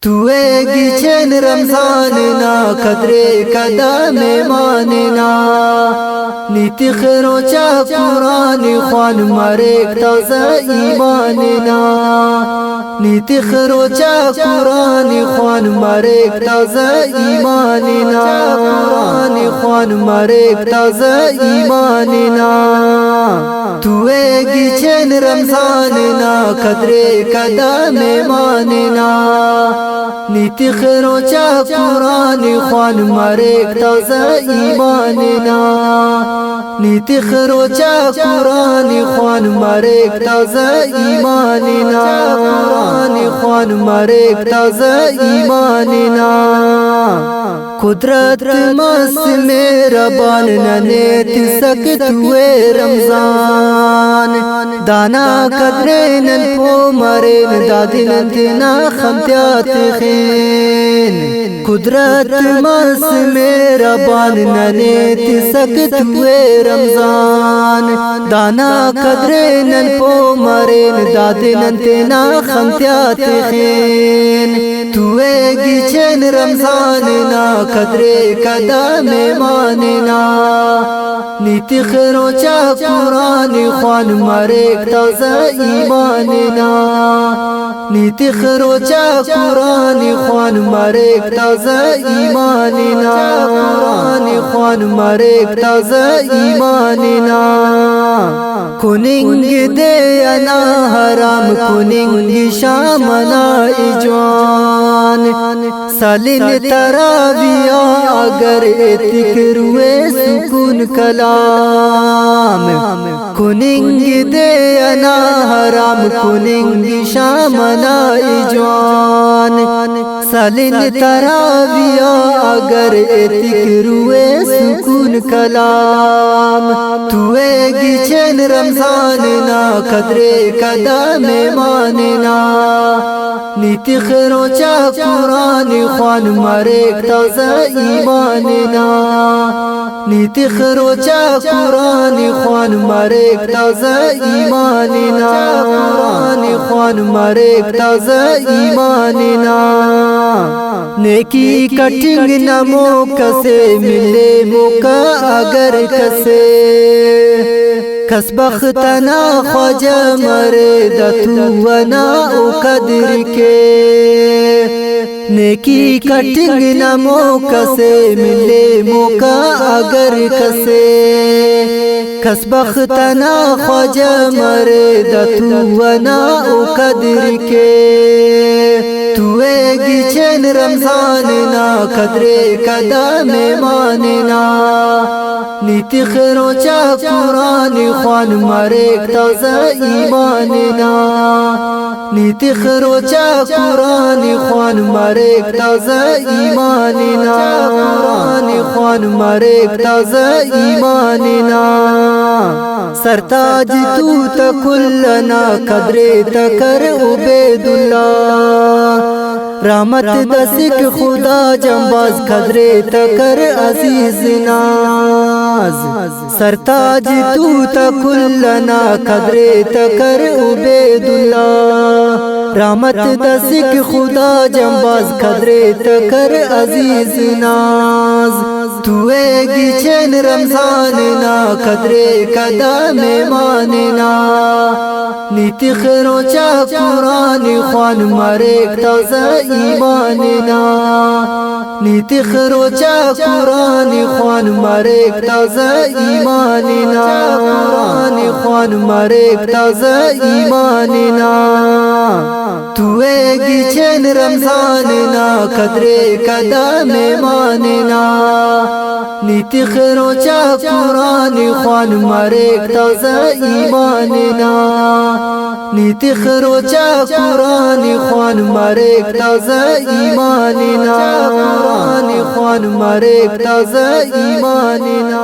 तुएगी चैन रमजान ना कदरे कदम मानना नीति खरोचा कुरान ख्वान मरेक ताज़ा ईमानना नीति खरोचा कुरान ख्वान मरेक ताज़ा ईमानना कुरान ख्वान मरेक ताज़ा ईमानना तुएगी चैन रमजान ना कदरे कदम मानना नीति खरोचा कुरान ख्वान मरेक ताज़ा ईमानना नीति खरोचा कुरान ख्वान मरेक ताज़ा ईमानना कुरान ख्वान मरेक ताज़ा ईमानना कुदरत मस मेरा बान नेत सकत हुए रमजान दाना कदरे नन पो मरे दादिन तना खमत्यात खैन कुदरत मस मेरा बान नेत सकत हुए रमजान दाना कदरे नन पो मरे दादिन तना खमत्यात खैन तुएगी चैन रमजान ना कदरे कदम मानना नीति खरोचा कुरान ख्वान मरेक ताज़ा ईमानना नीति खरोचा कुरान ख्वान मरेक ताज़ा ईमानना कुरान ख्वान मरेक ताज़ा ईमानना कुनिंग दे अना हराम कुनिंग शामना इजवान सालिन तराविया अगर तिकरुए सुकून कलाम कुनिंग दे अना हराम कुनिंग शामना इजवान सालिन तराविया अगर तिकरुए सुकून कलाम तुएगी चैन रमजान ना कदरे कदम मानना नीति खरोचा कुरान ख्वान मरेक ताज़ा ईमानना नीति खरोचा कुरान ख्वान मरेक ताज़ा ईमानना कुरान ख्वान मरेक ताज़ा ईमानना नेकी कटिंग नमो कसे मिले मौका अगर कसे कसबख्तना ख्वाजा मरे दतुवना ओ कदर के नेकी कटिंग नमो कसे मिले मौका अगर कसे कसबख्तना ख्वाजा मरे दतुवना ओ कदर के तुएगी चैन रमजान ना कदरे कदम मानना नीति खरोचा कुरान ख्वान मरेक ताज़ा ईमानना नीति खरोचा कुरान ख्वान मरेक ताज़ा ईमानना कुरान ख्वान मरेक ताज़ा ईमानना सरताज तू तकुल्लना कदरे तकर उबैदुल्ला रहमत दसिक खुदा जंबाज कदरे तकर अजीज नाज सरताज तू तकुल्लना कदरे तकर उबैदुल्ला रहमत दसिक खुदा जंबाज कदरे तकर अजीज नाज तुएगी चैन रमजान ना कदरे कदम मानना नीति खरोचा कुरान ख्वान मरेक ताज़ा ईमानना नीति खरोचा कुरान ख्वान मरेक ताज़ा ईमानना कुरान ख्वान मरेक ताज़ा ईमानना तुएगी चैन रमजान ना कदरे कदम मानना नीति खरोचा कुरान ख्वान मरेक ताज़ा ईमानना नीति खरोचा कुरान ख्वान मरेक ताज़ा ईमानना कुरान ख्वान मरेक ताज़ा ईमानना।